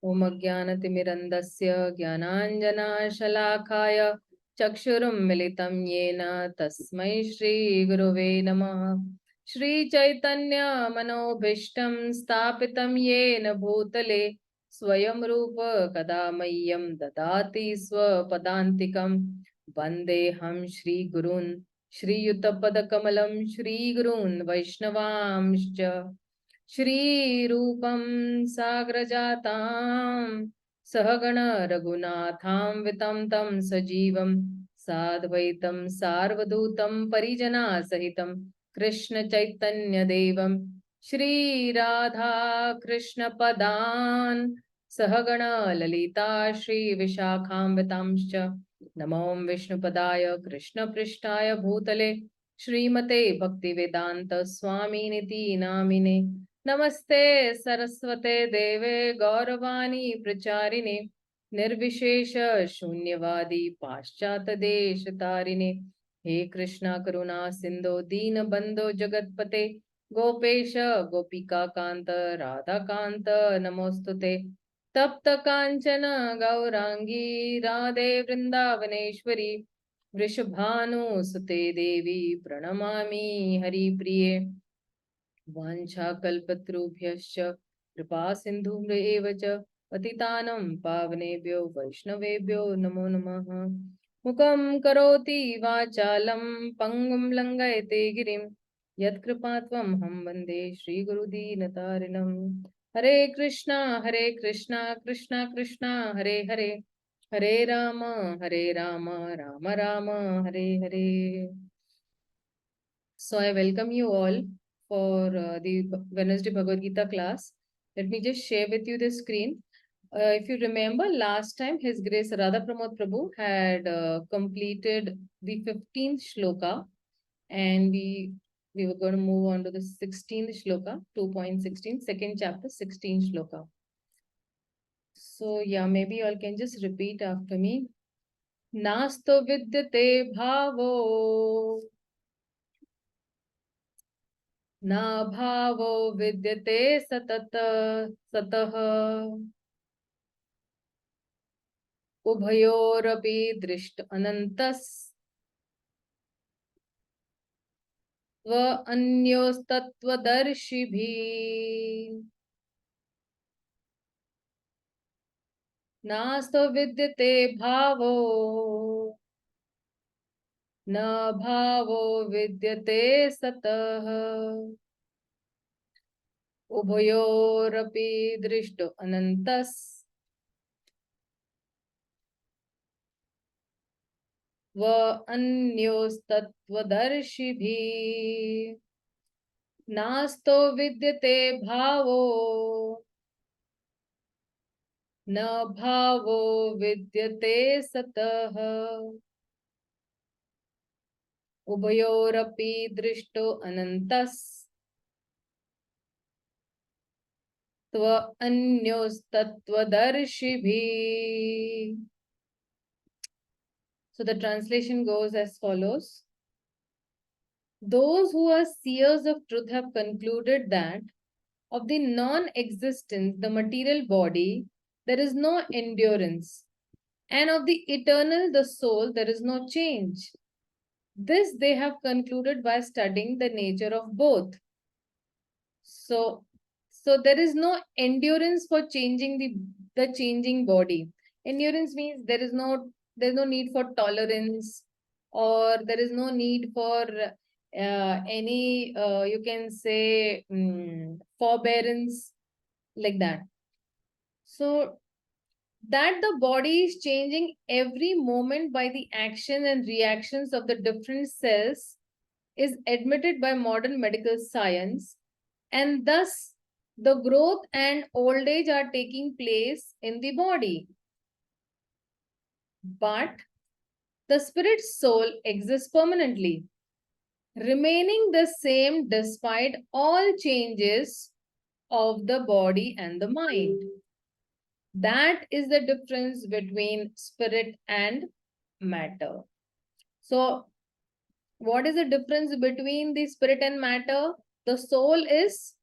ओम अज्ञानतिमिरन्धस्य ज्ञानाञ्जनशलाकाय चक्षुरुन्मिलितं येन तस्मै श्रीगुरुवे नमः। श्रीचैतन्यमनोभीष्टं स्थापितं येन भूतले स्वयं रूप कदा मह्यं ददाति स्वपदान्तिकं। वन्देऽहं श्रीगुरून् श्रीयुतपदकमलं श्रीगुरून् वैष्णवांश्च श्रीरूपं साग्रजातां सहगण रघुनाथान्वितं तं सजीवं साद्वैतं सार्वधूतं परिजनासहितं कृष्ण चैतन्य देवं श्रीराधा कृष्ण पदान् सहगण ललिता श्री विशाखान्वितांश्च नमो विष्णुपदाय कृष्णपृष्ठाय भूतले श्रीमते भक्तिवेदांत स्वामिनिति नामिने। नमस्ते सरस्वते देवे गौरवाणी प्रचारिणे निर्विशेष शून्यवादी पाश्चात देश तारिणे। हे कृष्णा करुणा सिंधु दीन बंधो जगतपते गोपेश गोपिका कांत राधा कांत नमोस्तुते। तप्त कांचन गौरांगी राधे वृंदावनेश्वरी वृषभानुसुते देवी प्रणमामि हरिप्रिये। वाञ्छाकल्पतरुभ्यश्च कृपा सिन्धुभ्येव च पतितानं पावनेभ्यो वैष्णवेभ्यो नमो नमः। मुखं करोति वाचालं पङ्गुं लङ्घयते गिरिं यत्कृपात्वमहं वन्दे श्रीगुरुदीनतारिणं। हरे कृष्णा कृष्णा कृष्णा हरे हरे, हरे Ram Ram Ram Hare Hare. So I welcome you all for the Wednesday Bhagavad Gita class. Let me just share with you the screen. If you remember, last time His Grace Radha Pramod Prabhu had completed the 15th shloka, and we were going to move on to the 16th shloka, 2.16, second chapter, 16th shloka. So yeah, maybe you all can just repeat after me. Nasto vidyate bhavo न भावो विद्यते सतः उभयोरपि दृष्ट अनन्तस्त्व अन्योस्तत्त्वदर्शिभिः। नास्तो विद्यते भावो न भावो विद्यते सतः उभयोरपि दृष्टो अनन्तस्त्व अन्योस्तत्त्वदर्शिभिः। नास्तो विद्यते भावो न भावो विद्यते सतः उभयोरपि दृष्टो अनन्तस्त्व अन्योस्तत्त्वदर्शिभिः। So the translation goes as follows. Those who are seers of truth have concluded that of the non-existence, the material body, there is no endurance, and of the eternal, the soul, there is no change. This they have concluded by studying the nature of both. So there is no endurance for changing the changing body. Endurance means there's no need for tolerance, or there is no need for any you can say forbearance, like that. So that the body is changing every moment by the action and reactions of the different cells is admitted by modern medical science, and thus the growth and old age are taking place in the body. But the spirit soul exists permanently, remaining the same despite all changes of the body and the mind. That is the difference between spirit and matter. So what is the difference between the spirit and matter? The soul is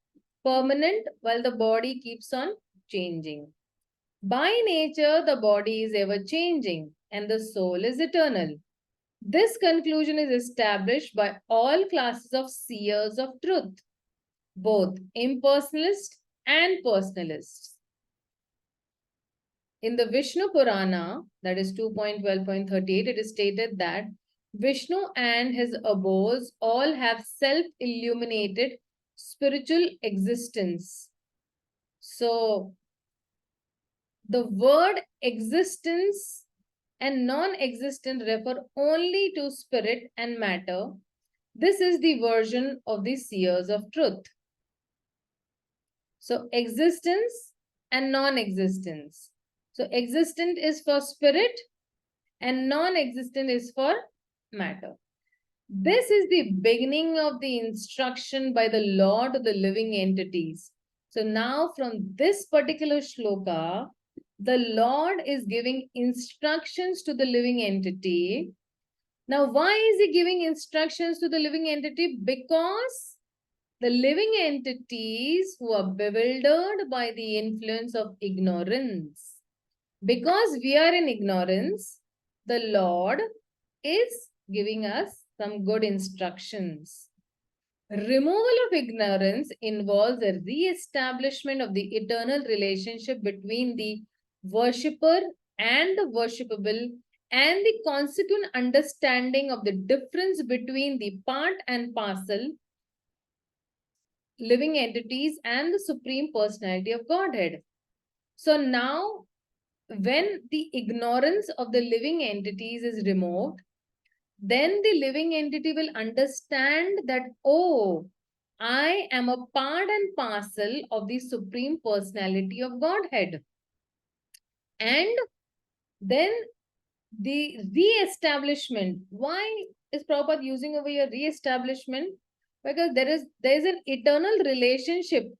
permanent while the body keeps on changing. By nature, the body is ever changing and the soul is eternal. This conclusion is established by all classes of seers of truth, both impersonalists and personalists. In the Vishnu Purana, that is 2.12.38, it is stated that Vishnu and his abodes all have self-illuminated spiritual existence. So, the word existence and non-existent refer only to spirit and matter. This is the version of the seers of truth. So, existence and non-existence. So, existent is for spirit and non-existent is for matter. This is the beginning of the instruction by the Lord to the living entities. So now from this particular shloka, the Lord is giving instructions to the living entity. Now, why is he giving instructions to the living entity? Because the living entities who are bewildered by the influence of ignorance. Because we are in ignorance, the Lord is giving us some good instructions. Removal of ignorance involves a re-establishment of the eternal relationship between the worshipper and the worshipable, and the consequent understanding of the difference between the part and parcel living entities and the Supreme Personality of Godhead. So now, when the ignorance of the living entities is removed, then the living entity will understand that, oh, I am a part and parcel of the Supreme Personality of Godhead. And then the re-establishment. Why is Prabhupada using over here re-establishment? Because there is an eternal relationship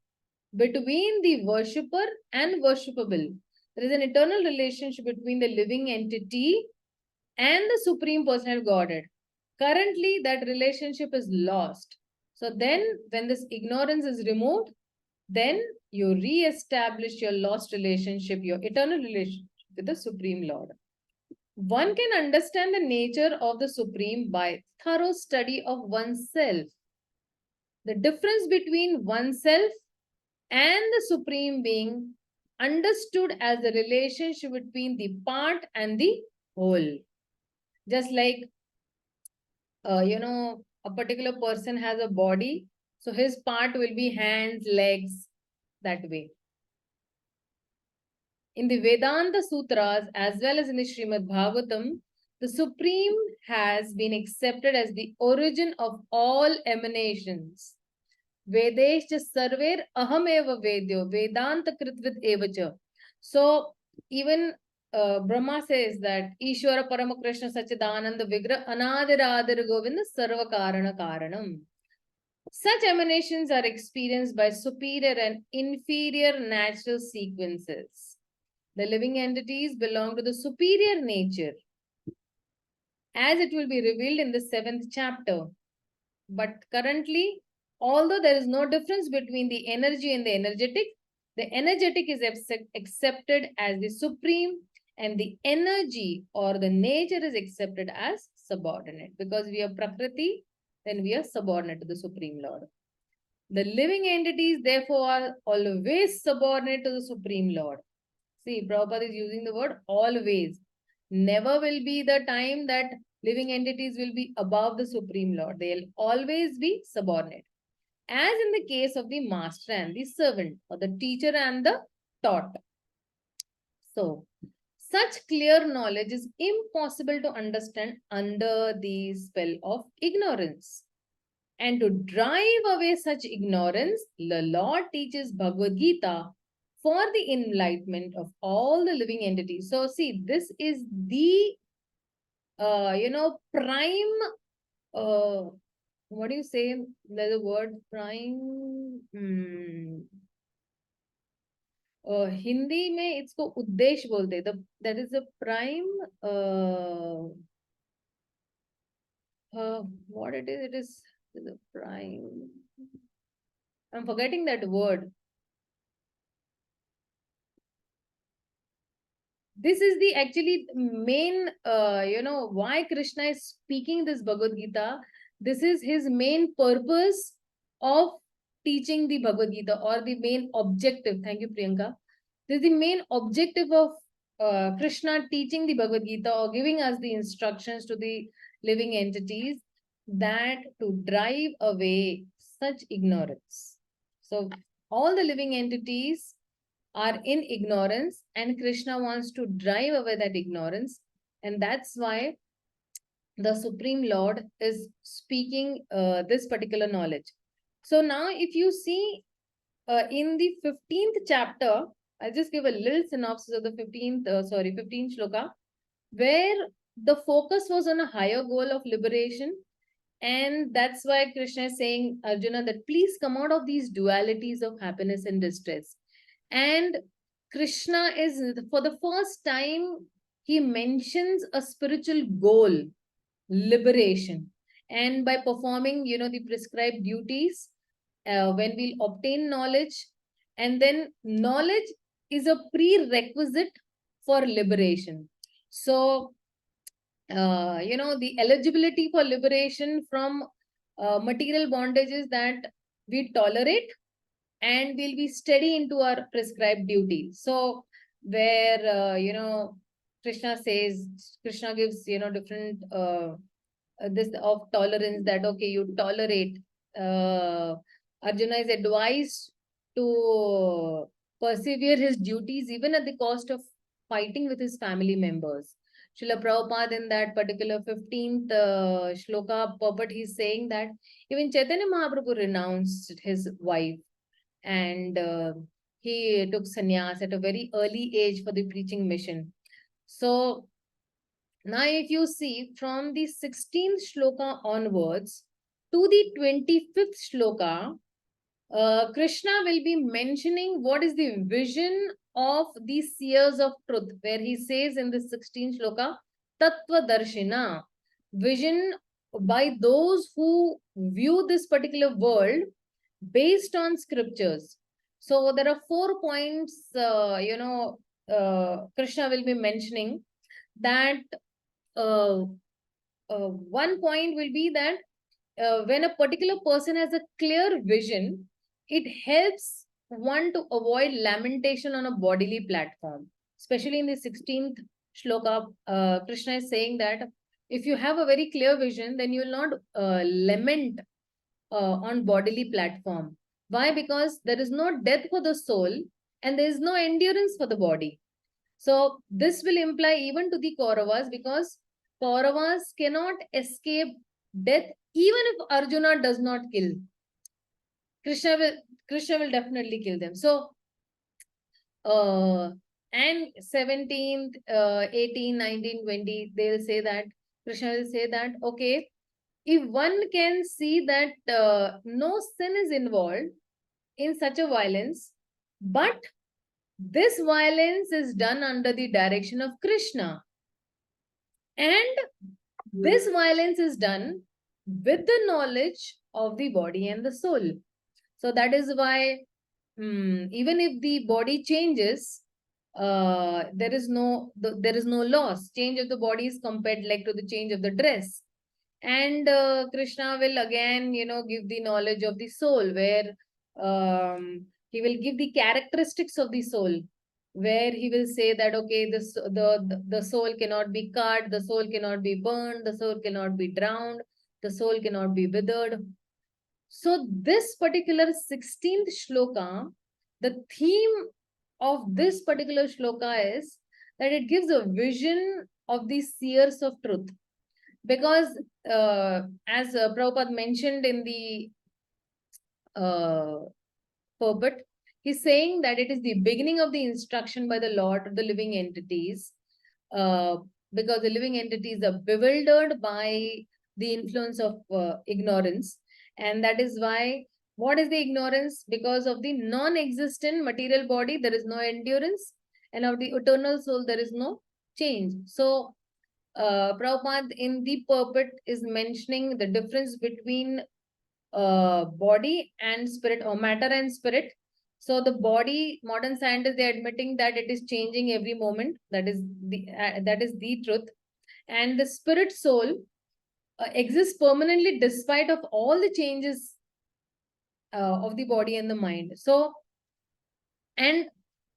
between the worshipper and worshipable. There is an eternal relationship between the living entity and the Supreme Personality of Godhead. Currently, that relationship is lost. So then, when this ignorance is removed, then you re-establish your lost relationship, your eternal relationship with the Supreme Lord. One can understand the nature of the Supreme by thorough study of oneself. The difference between oneself and the Supreme Being understood as the relationship between the part and the whole. Just like, a particular person has a body, so his part will be hands, legs, that way. In the Vedanta Sutras as well as in the Srimad Bhagavatam, the Supreme has been accepted as the origin of all emanations. Vedescha sarver aham eva vedyo, Vedanta kritvid evacha. So even Brahma says that Ishvara Parama Krishna Sachidananda Vigra Anadir Govinda Sarva Karana Karanam. Such emanations are experienced by superior and inferior natural sequences. The living entities belong to the superior nature, as it will be revealed in the 7th chapter. But currently, although there is no difference between the energy and the energetic is accepted as the supreme, and the energy or the nature is accepted as subordinate. Because we are Prakriti, then we are subordinate to the Supreme Lord. The living entities, therefore, are always subordinate to the Supreme Lord. See, Prabhupada is using the word always. Never will be the time that living entities will be above the Supreme Lord. They'll always be subordinate. As in the case of the master and the servant, or the teacher and the taught. So, such clear knowledge is impossible to understand under the spell of ignorance. And to drive away such ignorance, the Lord teaches Bhagavad Gita for the enlightenment of all the living entities. So see, this is the, prime, what do you say? There's a word, prime, Hindi में इसको उद्देश्य बोलते हैं. That is the prime, what it is the prime. I'm forgetting that word. this is the actually main, why Krishna is speaking this Bhagavad Gita. This is his main purpose of teaching the Bhagavad Gita, or the main objective. Thank you, Priyanka. This is the main objective of Krishna teaching the Bhagavad Gita, or giving us the instructions to the living entities, that to drive away such ignorance. So all the living entities are in ignorance, and Krishna wants to drive away that ignorance. And that's why the Supreme Lord is speaking this particular knowledge. So now if you see in the 15th chapter, I'll just give a little synopsis of the 15th shloka, where the focus was on a higher goal of liberation. And that's why Krishna is saying, Arjuna, that please come out of these dualities of happiness and distress. And Krishna is, for the first time, he mentions a spiritual goal, liberation. And by performing, the prescribed duties, when we'll obtain knowledge, and then knowledge is a prerequisite for liberation. So, the eligibility for liberation from material bondage is that we tolerate, and we'll be steady into our prescribed duty. So where, Krishna says, Krishna gives, different this of tolerance, that okay, you tolerate. Arjuna is advised to persevere his duties even at the cost of fighting with his family members. Srila Prabhupada, in that particular 15th shloka purport, he's saying that even Chaitanya Mahaprabhu renounced his wife, and he took sannyas at a very early age for the preaching mission. So now if you see from the 16th shloka onwards to the 25th shloka, Krishna will be mentioning what is the vision of the seers of truth, where he says in the 16th shloka, Tattva Darshina, vision by those who view this particular world based on scriptures. So there are 4 points, Krishna will be mentioning. That one point will be that when a particular person has a clear vision, it helps one to avoid lamentation on a bodily platform. Especially in the 16th shloka, Krishna is saying that if you have a very clear vision, then you will not lament on bodily platform. Why? Because there is no death for the soul, and there is no endurance for the body. So this will imply even to the Kauravas, because Kauravas cannot escape death even if Arjuna does not kill. Krishna will definitely kill them. So and 17th, 18, 19, 20, they'll say that, Krishna will say that, okay, if one can see that no sin is involved in such a violence, but this violence is done under the direction of Krishna, and this violence is done with the knowledge of the body and the soul. So that is why even if the body changes, there is no loss. Change of the body is compared like to the change of the dress. And Krishna will again, give the knowledge of the soul, where he will give the characteristics of the soul, where he will say that, okay, the soul cannot be cut, the soul cannot be burned, the soul cannot be drowned, the soul cannot be withered. So this particular 16th shloka, the theme of this particular shloka is that it gives a vision of the seers of truth. Because as Prabhupada mentioned in the purport, he's saying that it is the beginning of the instruction by the Lord to the living entities, because the living entities are bewildered by the influence of ignorance. And that is why, what is the ignorance? Because of the non-existent material body, there is no endurance, and of the eternal soul, there is no change. So Prabhupada in the purport is mentioning the difference between body and spirit, or matter and spirit. So the body, modern scientists, they're admitting that it is changing every moment. That is the truth. And the spirit soul exists permanently despite of all the changes of the body and the mind. So, and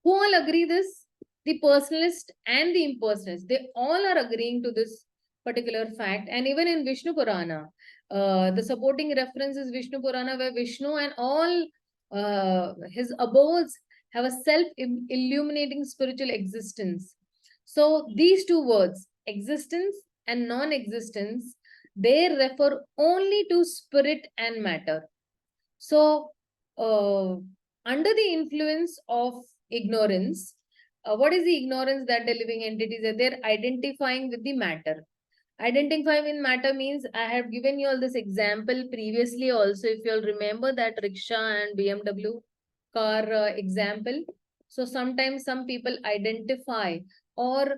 who all agree this? The personalist and the impersonalist. They all are agreeing to this particular fact. And even in Vishnu Purana, the supporting reference is Vishnu Purana, where Vishnu and all his abodes have a self-illuminating spiritual existence. So these two words, existence and non-existence, they refer only to spirit and matter. So, under the influence of ignorance, what is the ignorance that the living entities are? They're identifying with the matter. Identifying with matter means, I have given you all this example previously also, if you'll remember that rickshaw and BMW car example. So sometimes some people identify, or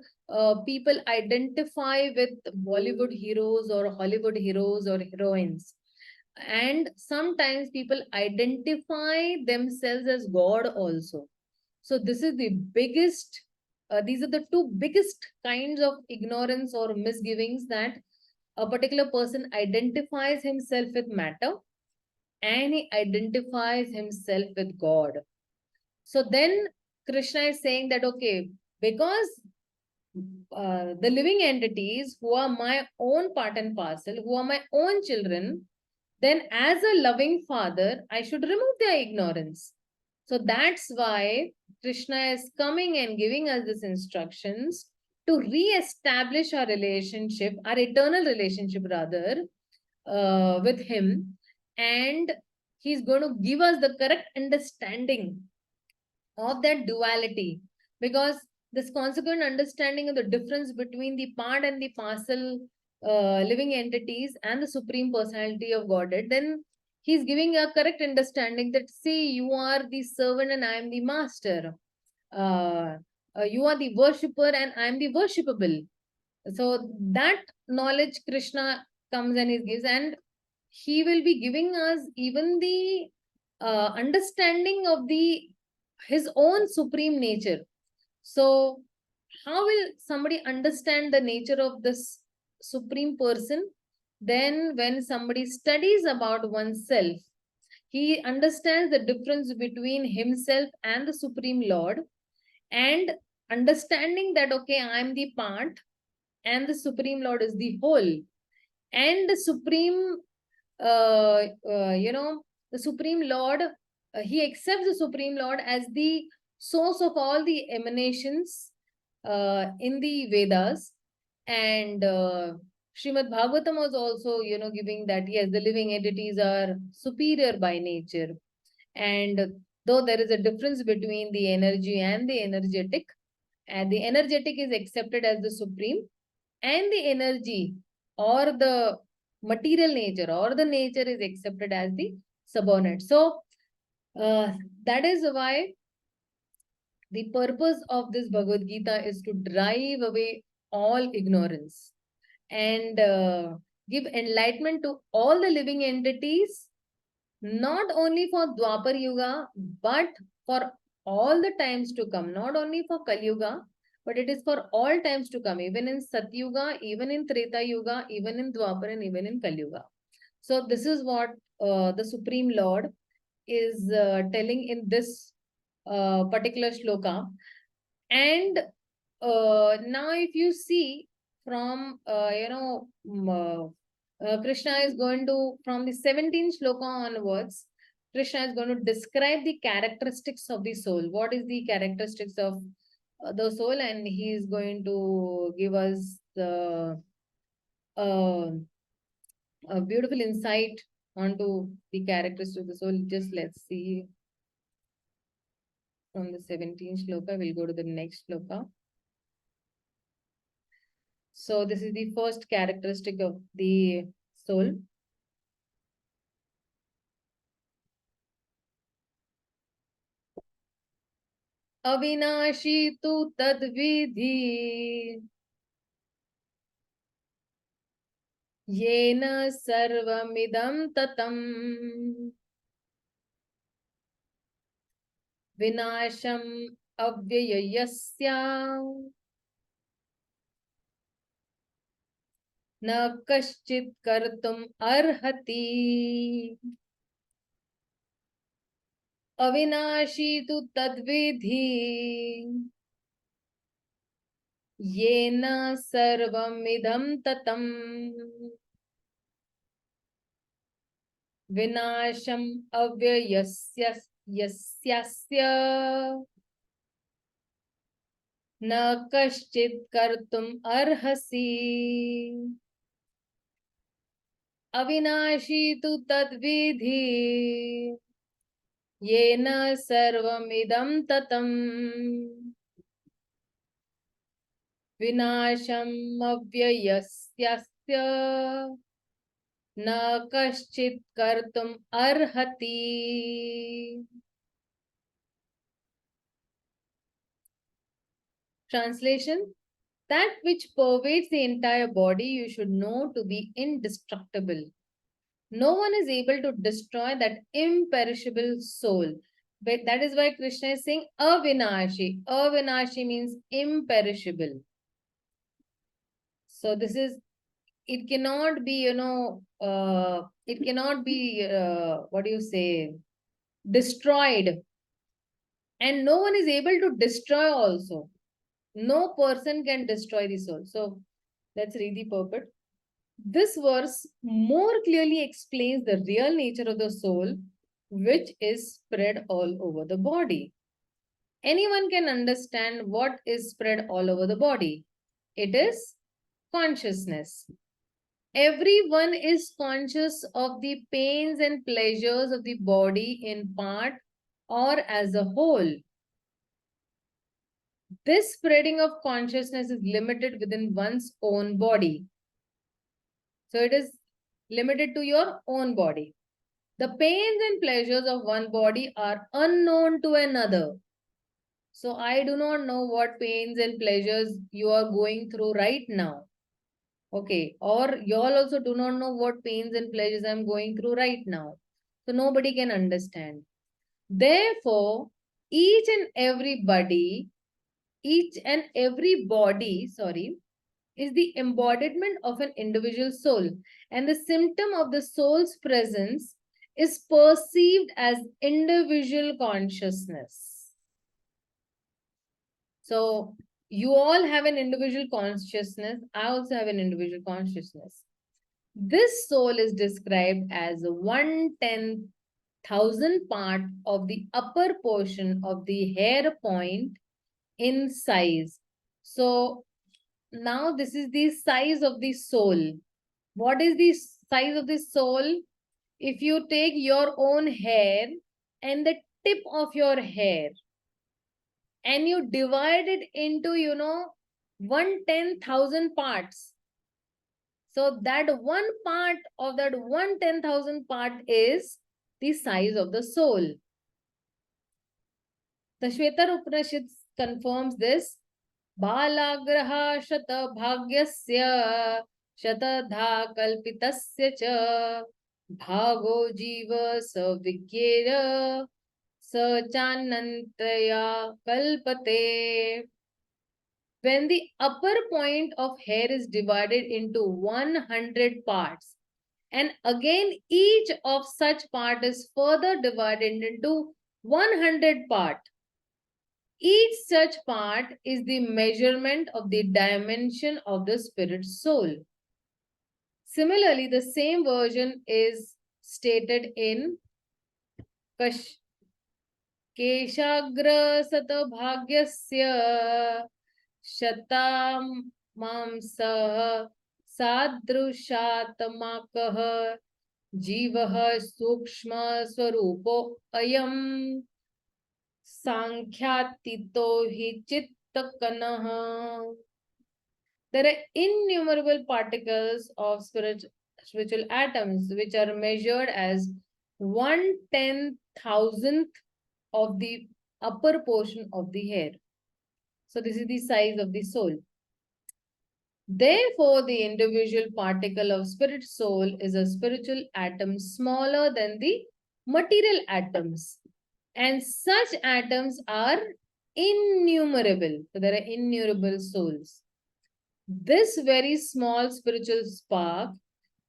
people identify with Bollywood heroes or Hollywood heroes or heroines. And sometimes people identify themselves as God also. So this is the biggest, these are the two biggest kinds of ignorance or misgivings, that a particular person identifies himself with matter and he identifies himself with God. So then Krishna is saying that, okay, because the living entities who are my own part and parcel, who are my own children, then as a loving father, I should remove their ignorance. So that's why Krishna is coming and giving us these instructions to re-establish our relationship, our eternal relationship rather, with him. And he's going to give us the correct understanding of that duality, because this consequent understanding of the difference between the part and the parcel living entities and the supreme personality of Godhead, then he's giving a correct understanding that, see, you are the servant and I am the master. You are the worshipper and I am the worshipable. So that knowledge Krishna comes and he gives, and he will be giving us even the understanding of the his own supreme nature. So how will somebody understand the nature of this supreme person? Then when somebody studies about oneself, he understands the difference between himself and the supreme Lord, and understanding that, okay, I am the part and the supreme Lord is the whole. And the supreme the supreme Lord, he accepts the supreme Lord as the source of all the emanations in the Vedas. And Srimad Bhagavatam was also, giving that, yes, the living entities are superior by nature. And though there is a difference between the energy and the energetic, and the energetic is accepted as the supreme, and the energy or the material nature or the nature is accepted as the subordinate. So that is why the purpose of this Bhagavad Gita is to drive away all ignorance and give enlightenment to all the living entities, not only for Dwapar Yuga, but for all the times to come, not only for Kali Yuga, but it is for all times to come, even in Satyuga, even in Treta Yuga, even in Dwapar, and even in Kali Yuga. So this is what the Supreme Lord is telling in this particular shloka. And now if you see from, Krishna is going to, from the 17th shloka onwards, Krishna is going to describe the characteristics of the soul. What is the characteristics of the soul? And he is going to give us uh, a beautiful insight onto the characteristics of the soul. Just let's see from the 17th shloka. We'll go to the next shloka. So this is the first characteristic of the soul. Avinashi tu tadvidhi yena sarvamidam tatam. vinasham avyayasya na kaschit kartum arhati avinashi tu tadvidhi yena sarvam idam tatam vinasham avyayasya yasyasya na kaschit kartum arhasi avinashi tu tadvidhi yena sarvamidam tatam vinasham avyayasyasya na kaschit kartum arhati. Translation: that which pervades the entire body you should know to be indestructible. No one is able to destroy that imperishable soul. But that is why Krishna is saying avinashi. Avinashi means imperishable. So this is, it cannot be, it cannot be, what do you say, destroyed. And no one is able to destroy also. No person can destroy the soul. So let's read the purport. This verse more clearly explains the real nature of the soul, which is spread all over the body. Anyone can understand what is spread all over the body. It is consciousness. Everyone is conscious of the pains and pleasures of the body in part or as a whole. This spreading of consciousness is limited within one's own body. So it is limited to your own body. The pains and pleasures of one body are unknown to another. So I do not know what pains and pleasures you are going through right now. Okay. Or you all also do not know what pains and pleasures I'm going through right now. So nobody can understand. Therefore, each and every body, is the embodiment of an individual soul. And the symptom of the soul's presence is perceived as individual consciousness. So you all have an individual consciousness. I also have an individual consciousness. This soul is described as 1/10,000 part of the upper portion of the hair point in size. So now this is the size of the soul. What is the size of the soul? If you take your own hair and the tip of your hair and you divide it into, 1/10,000 parts. So that one part of that 1/10,000 part is the size of the soul. The Shvetar Upanishad confirms this. Balagraha shata bhagyasya shatadha kalpitasya cha bhago jiva savigyera sa chanantaya kalpate. When the upper point of hair is divided into 100 parts, and again each of such part is further divided into 100 part, each such part is the measurement of the dimension of the spirit soul. Similarly, the same version is stated in Keshagra Satabhagyasya Shatam Mamsah Sadrushatmakah Jivah Sukshma Swarupo Ayam Sankhyattito hi Chittakanaha. There are innumerable particles of spiritual atoms which are measured as 1/10,000th of the upper portion of the hair. So this is the size of the soul. Therefore, the individual particle of spirit soul is a spiritual atom smaller than the material atoms. And such atoms are innumerable. So there are innumerable souls. This very small spiritual spark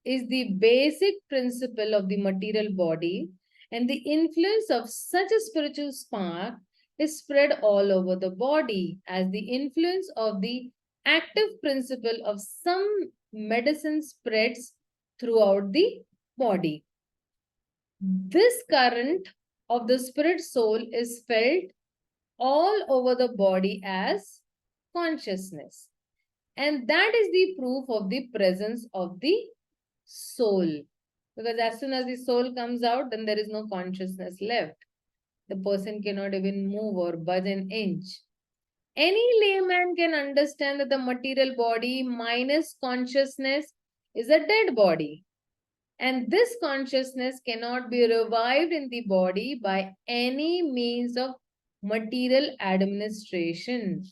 is the basic principle of the material body, and the influence of such a spiritual spark is spread all over the body as the influence of the active principle of some medicine spreads throughout the body. This current of the spirit soul is felt all over the body as consciousness. And that is the proof of the presence of the soul. Because as soon as the soul comes out, then there is no consciousness left. The person cannot even move or budge an inch. Any layman can understand that the material body minus consciousness is a dead body. And this consciousness cannot be revived in the body by any means of material administration.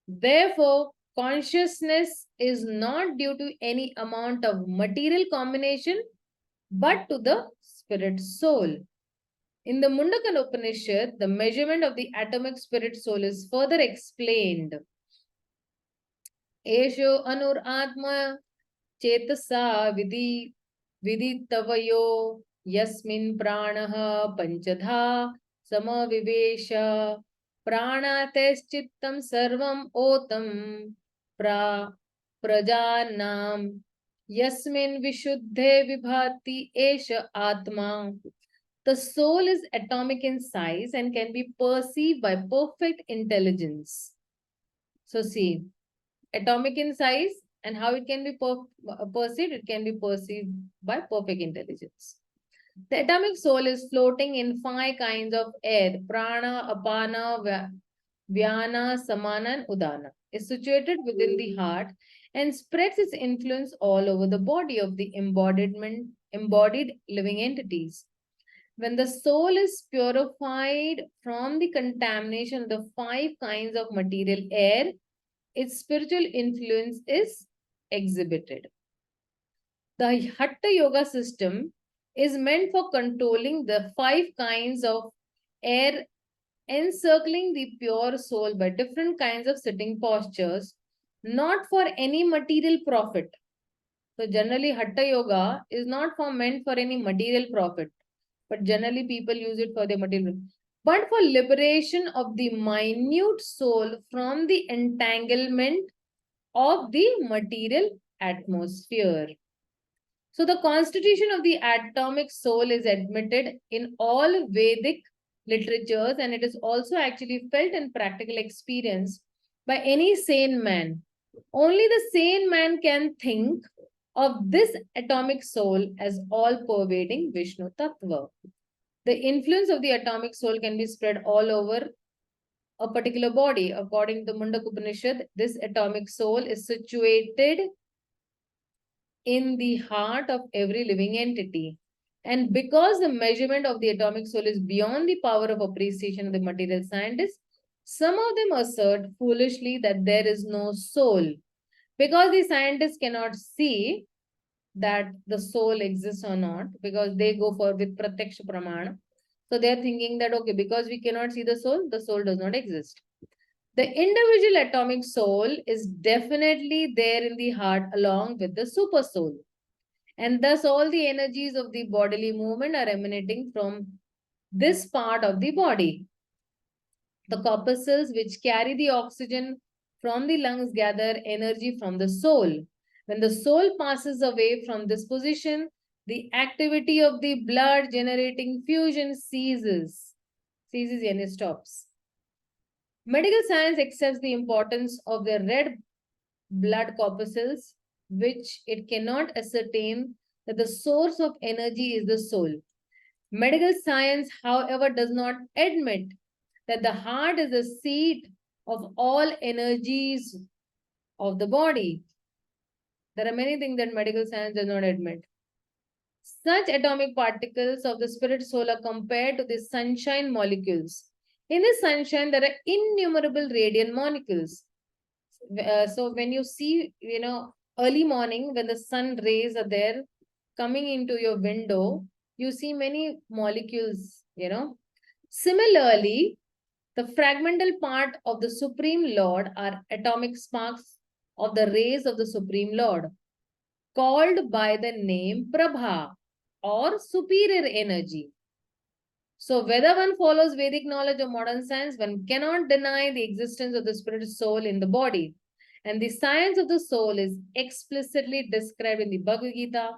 Therefore, consciousness is not due to any amount of material combination, but to the spirit soul. In the Mundaka Upanishad, the measurement of the atomic spirit soul is further explained. Esho anur atma chetasa viditavayo yasmin pranaha panchadha samavivesha pranateschittam sarvam otam prajanam yasmin vishuddhe vibhati esha atma. The soul is atomic in size and can be perceived by perfect intelligence. So see, atomic in size and how it can be perceived, it can be perceived by perfect intelligence. The atomic soul is floating in 5 kinds of air: prana, apana, vyana, samana, and udana. Is situated within the heart and spreads its influence all over the body of the embodied living entities. When the soul is purified from the contamination of the 5 kinds of material air, its spiritual influence is exhibited. The Hatha Yoga system is meant for controlling the 5 kinds of air encircling the pure soul by different kinds of sitting postures, not for any material profit. So generally Hatha Yoga is not meant for any material profit, but generally people use it for the material, but for liberation of the minute soul from the entanglement of the material atmosphere. So the constitution of the atomic soul is admitted in all Vedic literatures, and it is also actually felt in practical experience by any sane man. Only the sane man can think of this atomic soul as all-pervading Vishnu Tattva. The influence of the atomic soul can be spread all over a particular body. According to Mundaka Upanishad, this atomic soul is situated in the heart of every living entity. And because the measurement of the atomic soul is beyond the power of appreciation of the material scientists, some of them assert foolishly that there is no soul. Because the scientists cannot see that the soul exists or not, because they go for with pratyaksha pramana. So they are thinking that, okay, because we cannot see the soul does not exist. The individual atomic soul is definitely there in the heart along with the super soul. And thus all the energies of the bodily movement are emanating from this part of the body. The corpuscles which carry the oxygen from the lungs gather energy from the soul. When the soul passes away from this position, the activity of the blood generating fusion ceases and stops. Medical science accepts the importance of the red blood corpuscles, which it cannot ascertain that the source of energy is the soul. Medical science, however, does not admit that the heart is the seat of all energies of the body. There are many things that medical science does not admit. Such atomic particles of the spirit soul are compared to the sunshine molecules. In the sunshine, there are innumerable radiant molecules. So when you see, early morning when the sun rays are there coming into your window, you see many molecules, Similarly, the fragmental part of the Supreme Lord are atomic sparks of the rays of the Supreme Lord, called by the name Prabha or superior energy. So whether one follows Vedic knowledge or modern science, one cannot deny the existence of the spirit soul in the body. And the science of the soul is explicitly described in the Bhagavad Gita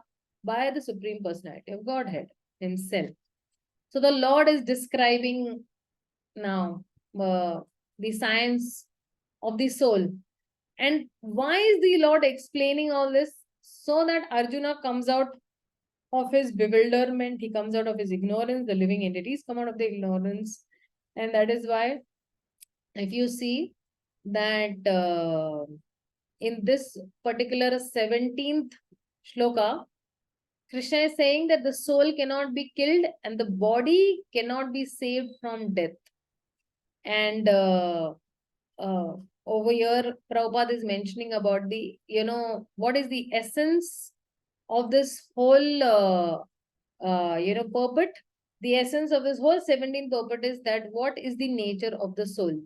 by the Supreme Personality of Godhead himself. So the Lord is describing now the science of the soul. And why is the Lord explaining all this? So that Arjuna comes out of his bewilderment, he comes out of his ignorance, the living entities come out of the ignorance. And that is why, if you see that in this particular 17th shloka, Krishna is saying that the soul cannot be killed and the body cannot be saved from death. And over here, Prabhupada is mentioning about the, what is the essence of this whole, purport. The essence of this whole 17th purport is that what is the nature of the soul?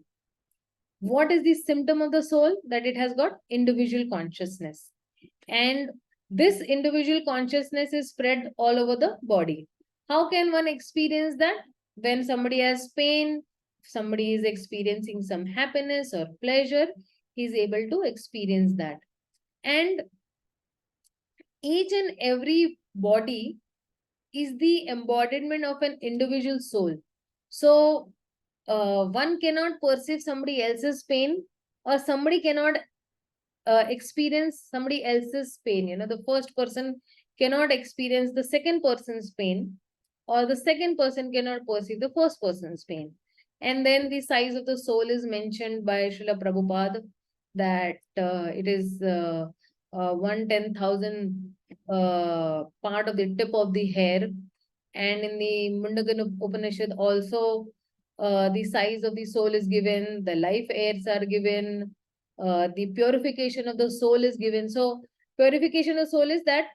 What is the symptom of the soul? That it has got individual consciousness. And this individual consciousness is spread all over the body. How can one experience that? When somebody has pain, somebody is experiencing some happiness or pleasure, he is able to experience that. And each and every body is the embodiment of an individual soul. So one cannot perceive somebody else's pain, or somebody cannot experience somebody else's pain. The first person cannot experience the second person's pain, or the second person cannot perceive the first person's pain. And then the size of the soul is mentioned by Srila Prabhupada, that it is 1/10,000 part of the tip of the hair. And in the Mundaka Upanishad also, the size of the soul is given, the life airs are given, the purification of the soul is given. So purification of soul is that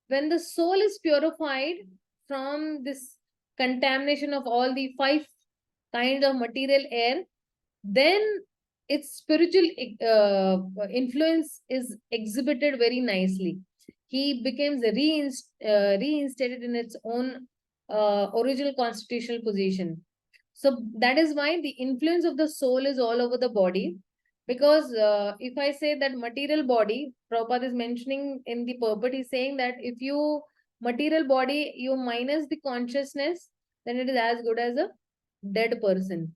when the soul is purified from this contamination of all the 5 kinds of material air, then its spiritual influence is exhibited very nicely. He becomes reinstated in its own original constitutional position. So that is why the influence of the soul is all over the body. Because if I say that material body, Prabhupada is mentioning in the purport, he's saying that if you material body, you minus the consciousness, then it is as good as a dead person.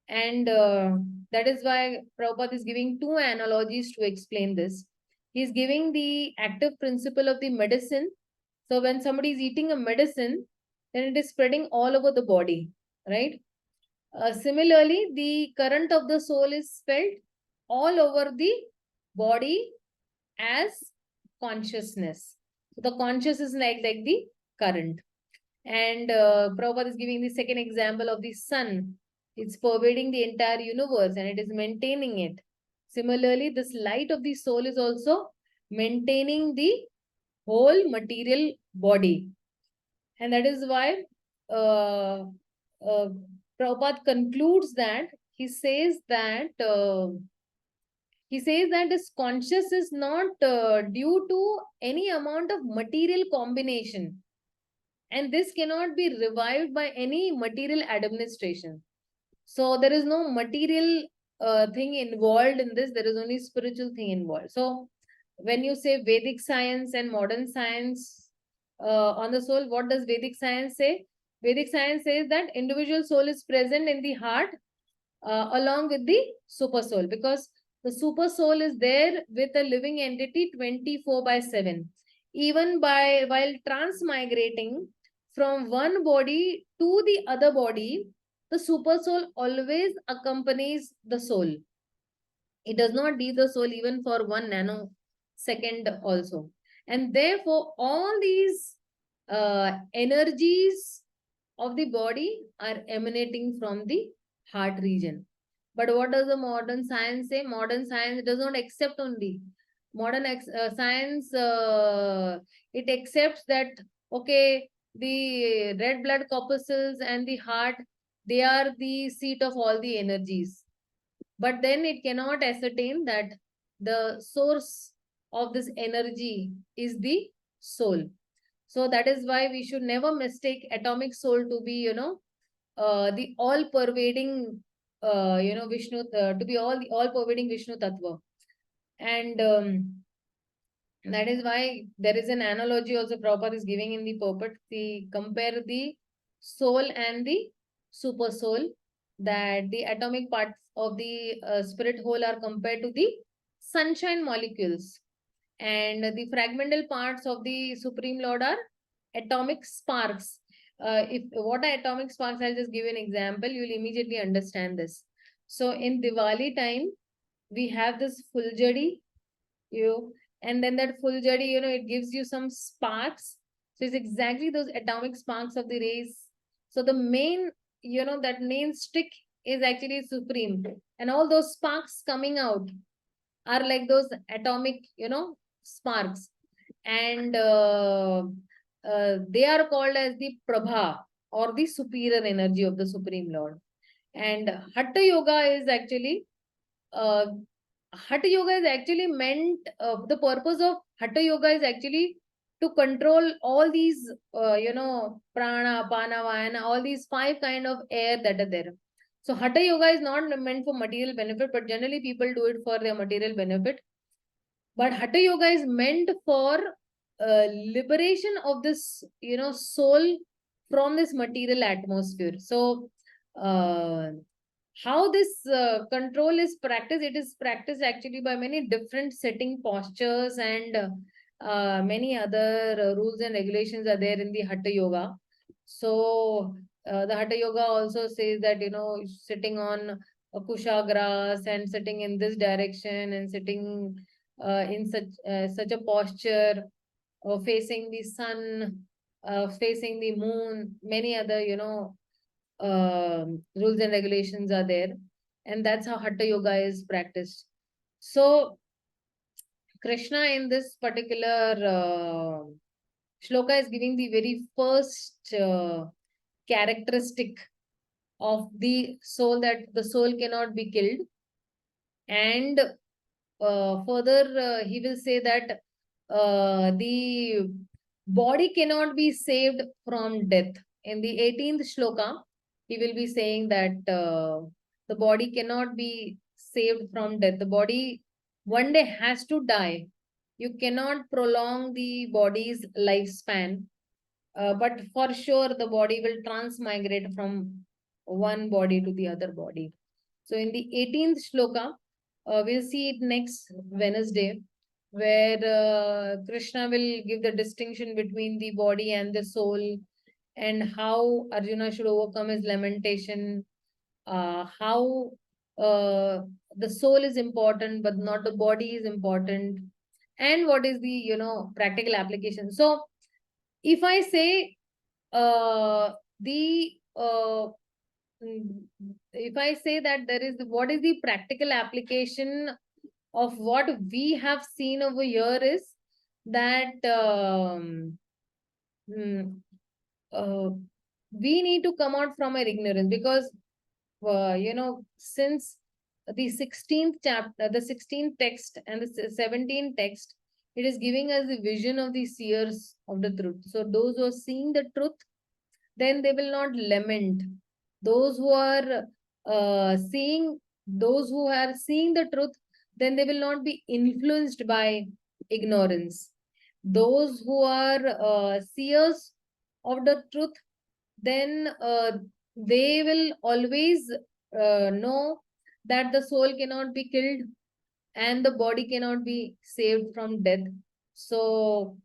And that is why Prabhupada is giving 2 analogies to explain this. He's giving the active principle of the medicine. So when somebody is eating a medicine, then it is spreading all over the body, right? Similarly, the current of the soul is felt all over the body as consciousness. So the consciousness is like the current. And Prabhupada is giving the second example of the sun. It's pervading the entire universe and it is maintaining it. Similarly, this light of the soul is also maintaining the whole material body. And that is why Prabhupada concludes that he says that this conscious is not due to any amount of material combination. And this cannot be revived by any material administration. So there is no material thing involved in this. There is only spiritual thing involved. So when you say Vedic science and modern science on the soul, what does Vedic science say? Vedic science says that individual soul is present in the heart along with the super soul, because the super soul is there with a living entity 24/7. Even while transmigrating from one body to the other body, the super soul always accompanies the soul. It does not leave the soul even for 1 nanosecond also. And therefore, all these energies of the body are emanating from the heart region. But what does the modern science say? Modern science does not accept only. Modern science, it accepts that, okay, the red blood corpuscles and the heart, they are the seat of all the energies. But then it cannot ascertain that the source of this energy is the soul. So that is why we should never mistake atomic soul to be, the all pervading, Vishnu, to be all pervading Vishnu Tattva. And that is why there is an analogy also Prabhupada is giving in the purport. The compare the soul and the super soul, that the atomic parts of the spirit whole are compared to the sunshine molecules, and the fragmental parts of the Supreme Lord are atomic sparks. If what are atomic sparks, I'll just give you an example. You'll immediately understand this. So in Diwali time, we have this fuljadi, you and then that full jari, it gives you some sparks. So it's exactly those atomic sparks of the rays. So the main, that main stick is actually supreme, and all those sparks coming out are like those atomic, sparks. And they are called as the prabha, or the superior energy of the Supreme Lord. And hatha yoga is actually, uh, Hatha yoga is actually meant, the purpose of Hatha yoga is actually to control all these, prana, apana, vayana, all these five kind of air that are there. So Hatha yoga is not meant for material benefit, but generally people do it for their material benefit. But Hatha yoga is meant for liberation of this, soul from this material atmosphere. So, how this control is practiced, it is practiced actually by many different sitting postures, and many other rules and regulations are there in the Hatha yoga. So the Hatha yoga also says that, sitting on a kusha grass and sitting in this direction and sitting in such a posture, facing the sun, facing the moon, many other, rules and regulations are there, and that's how Hatha yoga is practiced. So Krishna in this particular shloka is giving the very first characteristic of the soul, that the soul cannot be killed. And further, he will say that the body cannot be saved from death. In the 18th shloka, he will be saying that the body cannot be saved from death. The body one day has to die. You cannot prolong the body's lifespan, but for sure the body will transmigrate from one body to the other body. So in the 18th shloka, we'll see it next Wednesday, where Krishna will give the distinction between the body and the soul, and how Arjuna should overcome his lamentation, how the soul is important, but not the body is important, and what is the, practical application. So if I say the if I say that there is what is the practical application of what we have seen over here is that mm, uh, we need to come out from our ignorance, because since the 16th chapter, the 16th text and the 17th text, it is giving us the vision of the seers of the truth. So those who are seeing the truth, then they will not lament. Those who are seeing the truth, then they will not be influenced by ignorance. Those who are seers of the truth, then they will always know that the soul cannot be killed and the body cannot be saved from death. So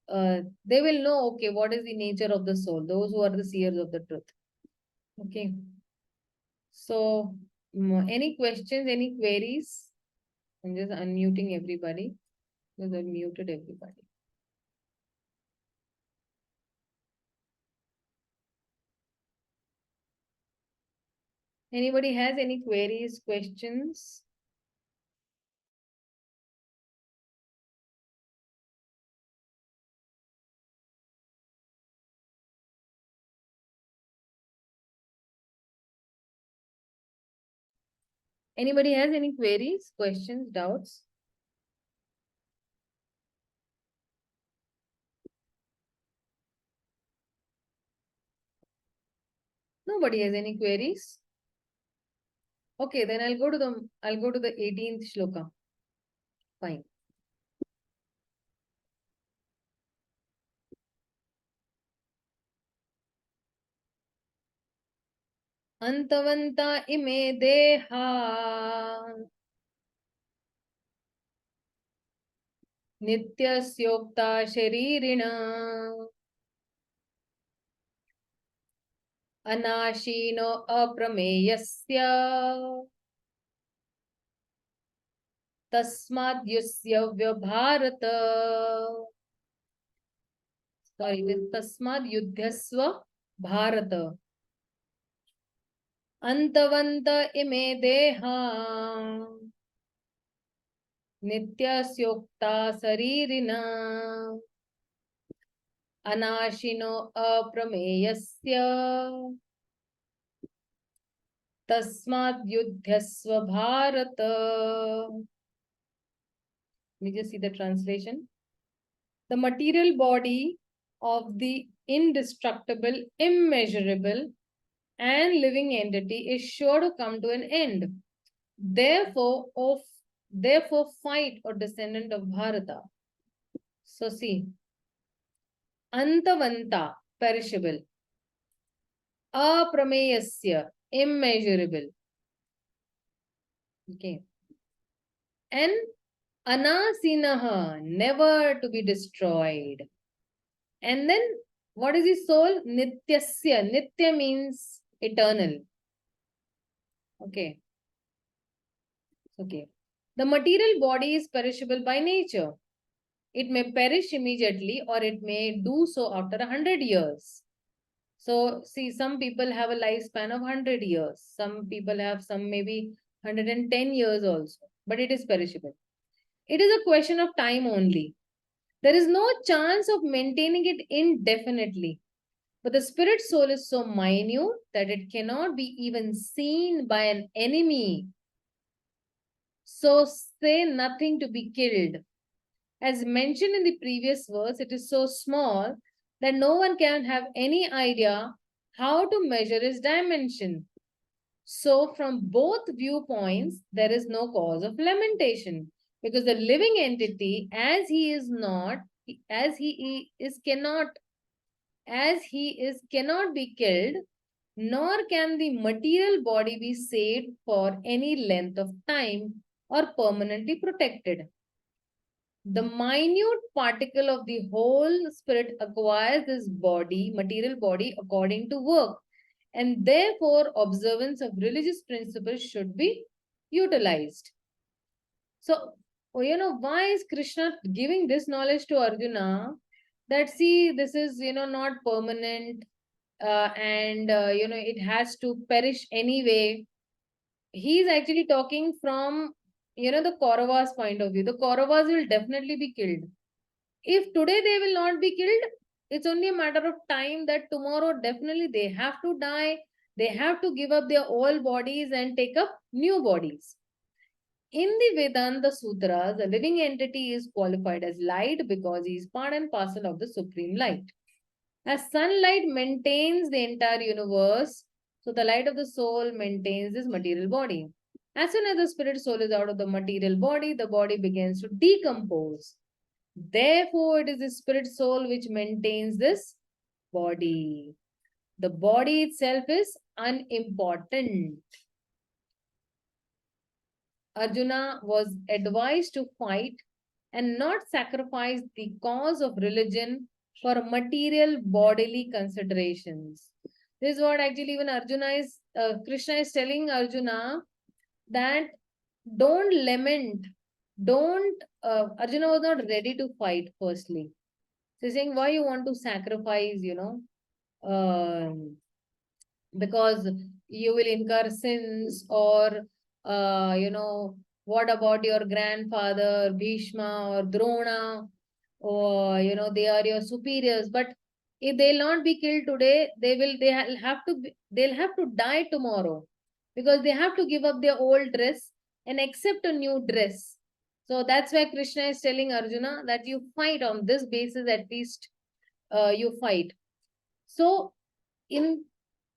they will know, okay, what is the nature of the soul, those who are the seers of the truth. Okay. So, any questions, any queries? I'm just unmuting everybody because I muted everybody. Anybody has any queries, questions? Anybody has any queries, questions, doubts? Nobody has any queries? Okay, then I'll go to the 18th shloka. Fine. Antavanta ime deha nityasyokta sharirina anashino aprameyasya tasmadyusya vyabharata. Sorry, this tasmad yudhyasva bharata. Antavanta ime deha nityasyokta saririna anashino aprameyasya tasmad yudhyasva bharata. Let me just see the translation. The material body of the indestructible, immeasurable, and living entity is sure to come to an end. Therefore, fight, or descendant of Bharata. So see, Antavanta, perishable, Aprameyasya, immeasurable. Okay. And Anasinaha, never to be destroyed. And then, what is the soul? Nityasya. Nitya means eternal. Okay. Okay. The material body is perishable by nature. It may perish immediately or it may do so after 100 years. So, see, some people have a lifespan of 100 years. Some people have some maybe 110 years also. But it is perishable. It is a question of time only. There is no chance of maintaining it indefinitely. But the spirit soul is so minute that it cannot be even seen by an enemy. So say nothing to be killed. As mentioned in the previous verse, it is so small that no one can have any idea how to measure its dimension. So from both viewpoints, there is no cause of lamentation, because the living entity, as he is cannot be killed, nor can the material body be saved for any length of time or permanently protected. The minute particle of the whole spirit acquires this body, material body, according to work, and therefore observance of religious principles should be utilized. So, why is Krishna giving this knowledge to Arjuna? That see, this is, not permanent, and, it has to perish anyway. He is actually talking from, the Kauravas' point of view. The Kauravas will definitely be killed. If today they will not be killed, it's only a matter of time that tomorrow definitely they have to die. They have to give up their old bodies and take up new bodies. In the Vedanta Sutras, the living entity is qualified as light because he is part and parcel of the supreme light. As sunlight maintains the entire universe, so the light of the soul maintains this material body. As soon as the spirit soul is out of the material body, the body begins to decompose. Therefore, it is the spirit soul which maintains this body. The body itself is unimportant. Arjuna was advised to fight and not sacrifice the cause of religion for material bodily considerations. This is what actually even Krishna is telling Arjuna, that don't lament, Arjuna was not ready to fight firstly. So he's saying, why you want to sacrifice, because you will incur sins, or, what about your grandfather, Bhishma or Drona, or, they are your superiors. But if they'll not be killed today, they'll have to die tomorrow. because they have to give up their old dress and accept a new dress. So that's why Krishna is telling Arjuna that you fight on this basis, at least you fight. So in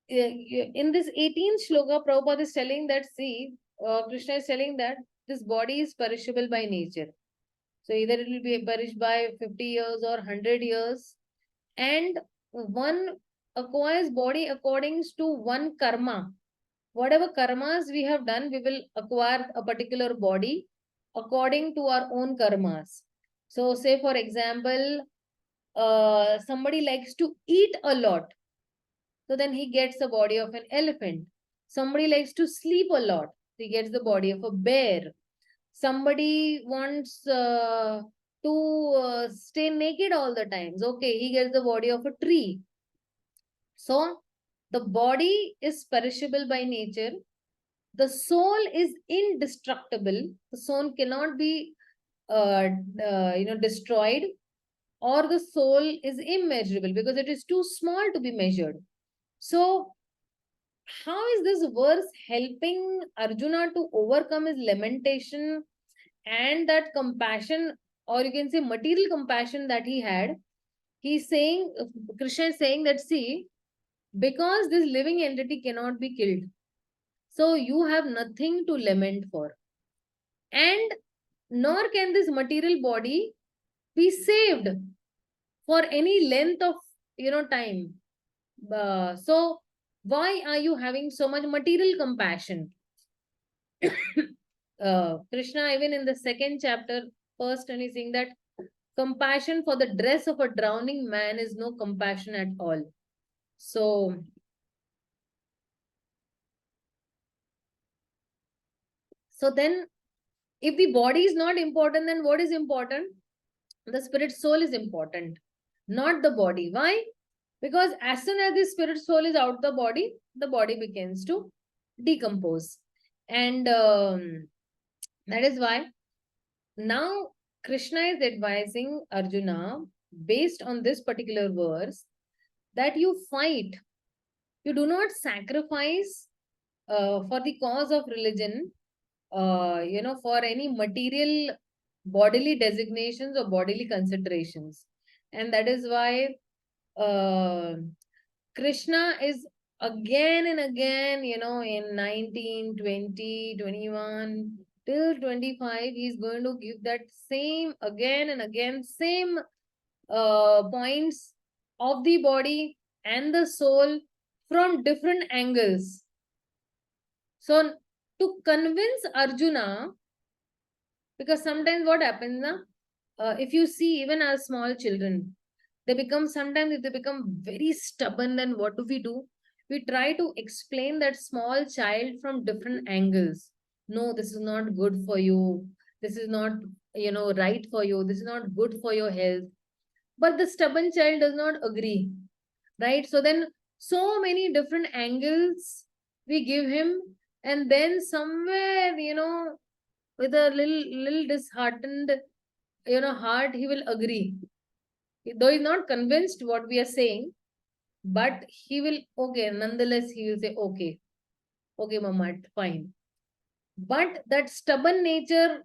in this 18th shloka, Prabhupada is telling that, see, Krishna is telling that this body is perishable by nature. So either it will be perished by 50 years or 100 years. And one acquires body according to one karma. Whatever karmas we have done, we will acquire a particular body according to our own karmas. So say for example, somebody likes to eat a lot. So then he gets the body of an elephant. Somebody likes to sleep a lot. He gets the body of a bear. Somebody wants to stay naked all the times. Okay, he gets the body of a tree. So the body is perishable by nature. The soul is indestructible. The soul cannot be destroyed, or the soul is immeasurable because it is too small to be measured. So how is this verse helping Arjuna to overcome his lamentation and that compassion, or you can say material compassion that he had? He's saying, Krishna is saying that, see, because this living entity cannot be killed, so you have nothing to lament for. And nor can this material body be saved for any length of time. So why are you having so much material compassion? Krishna, even in the second chapter, first, and he's saying that compassion for the dress of a drowning man is no compassion at all. So then if the body is not important, then what is important? The spirit soul is important, not the body. Why? Because as soon as the spirit soul is out the body begins to decompose. And that is why now Krishna is advising Arjuna, based on this particular verse, that you fight. You do not sacrifice for the cause of religion, for any material bodily designations or bodily considerations. And that is why uh, Krishna is again and again, in 19, 20, 21 till 25, he's going to give that same again and again, same points of the body and the soul from different angles. So to convince Arjuna, because sometimes what happens now, if you see even our small children, they become, sometimes if they become very stubborn, then what do? We try to explain that small child from different angles. No, this is not good for you. This is not, right for you. This is not good for your health. But the stubborn child does not agree, right? So then so many different angles we give him, and then somewhere, with a little disheartened, heart, he will agree. Though he's not convinced what we are saying, but he will, okay, nonetheless, he will say, okay, mama, fine. But that stubborn nature,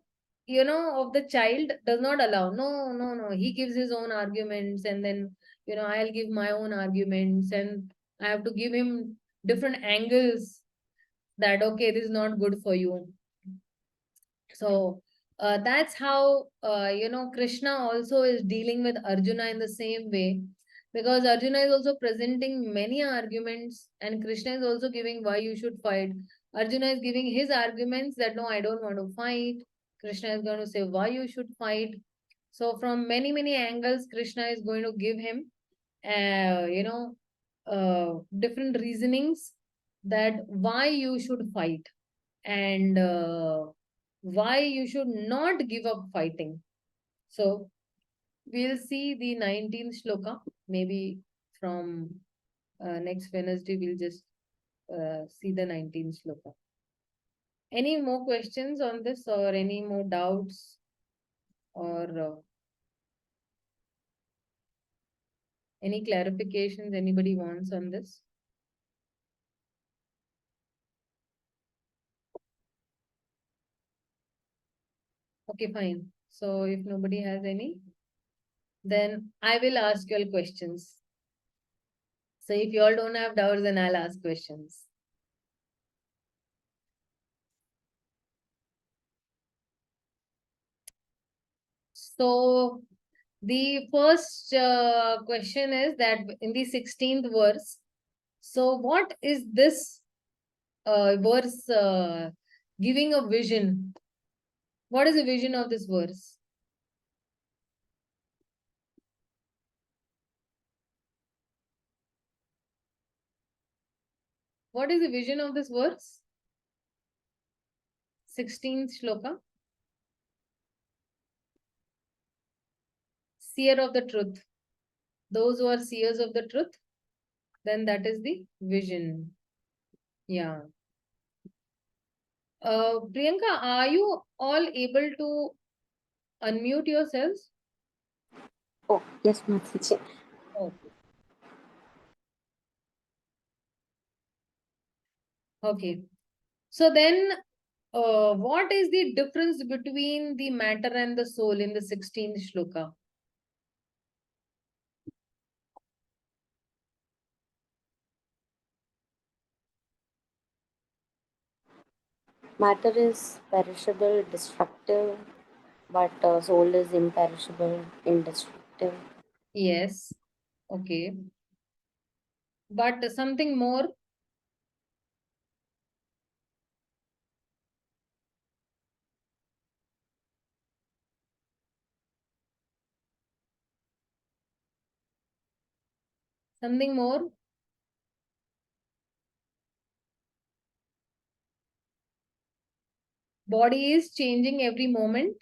of the child does not allow. No, no, no. He gives his own arguments, and then, I'll give my own arguments, and I have to give him different angles that, okay, this is not good for you. So that's how, Krishna also is dealing with Arjuna in the same way, because Arjuna is also presenting many arguments, and Krishna is also giving why you should fight. Arjuna is giving his arguments that no, I don't want to fight. Krishna is going to say why you should fight. So from many, many angles, Krishna is going to give him, different reasonings that why you should fight, and why you should not give up fighting. So we'll see the 19th shloka. Maybe from next Wednesday, we'll just see the 19th shloka. Any more questions on this, or any more doubts, or any clarifications anybody wants on this? Okay, fine. So if nobody has any, then I will ask you all questions. So if you all don't have doubts, then I'll ask questions. So the first question is that in the 16th verse, so what is this verse giving a vision? What is the vision of this verse? What is the vision of this verse? 16th shloka. Seer of the truth. Those who are seers of the truth, then that is the vision. Yeah. Priyanka, are you all able to unmute yourselves? Oh, yes, Mataji. Okay. Okay. So then, what is the difference between the matter and the soul in the 16th shloka? Matter is perishable, destructive, but soul is imperishable, indestructible. Yes. Okay. But something more? Something more? Body is changing every moment,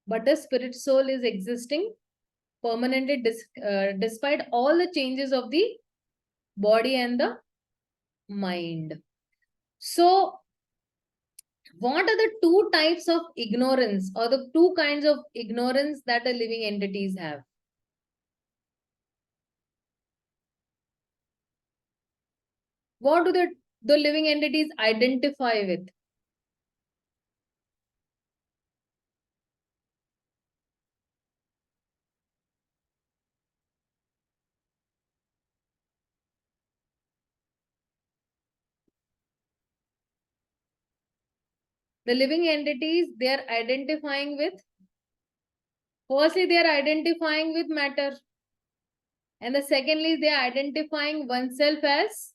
but the spirit soul is existing permanently despite all the changes of the body and the mind. So, what are the two types of ignorance or the two kinds of ignorance that the living entities have? What do the living entities identify with? The living entities, they are identifying with, firstly, they are identifying with matter. And the secondly, they are identifying oneself as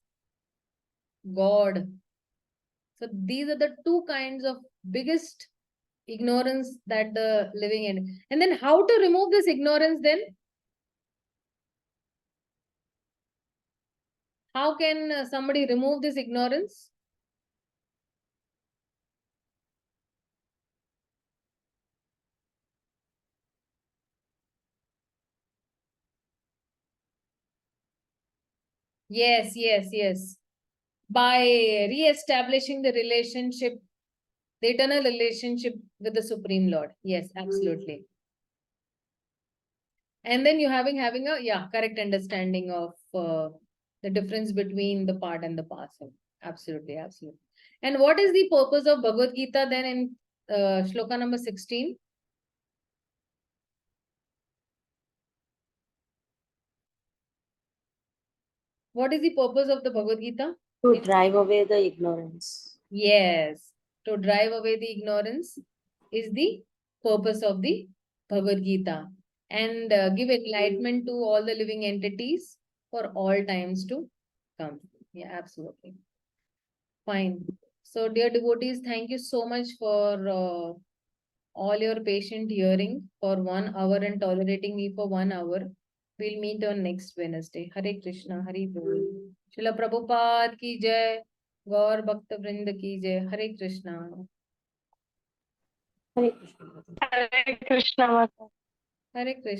God. So these are the two kinds of biggest ignorance that the living in. And then how to remove this ignorance then? How can somebody remove this ignorance? Yes, yes, yes. By re-establishing the relationship, the eternal relationship with the Supreme Lord. Yes, absolutely. And then you having a correct understanding of the difference between the part and the parcel. Absolutely, absolutely. And what is the purpose of Bhagavad Gita then in shloka number 16? What is the purpose of the Bhagavad Gita? To drive away the ignorance. Yes, to drive away the ignorance is the purpose of the Bhagavad Gita and give enlightenment to all the living entities for all times to come. Yeah, absolutely. Fine. So, dear devotees, thank you so much for all your patient hearing for 1 hour and tolerating me for 1 hour. We'll meet on next Wednesday. Hare Krishna, Hare Bol. Srila Prabhupada ki jai. Gaur Bhakta Vrinda ki jai. Hare Krishna. Hare Krishna. Hare Krishna, Mata. Hare Krishna.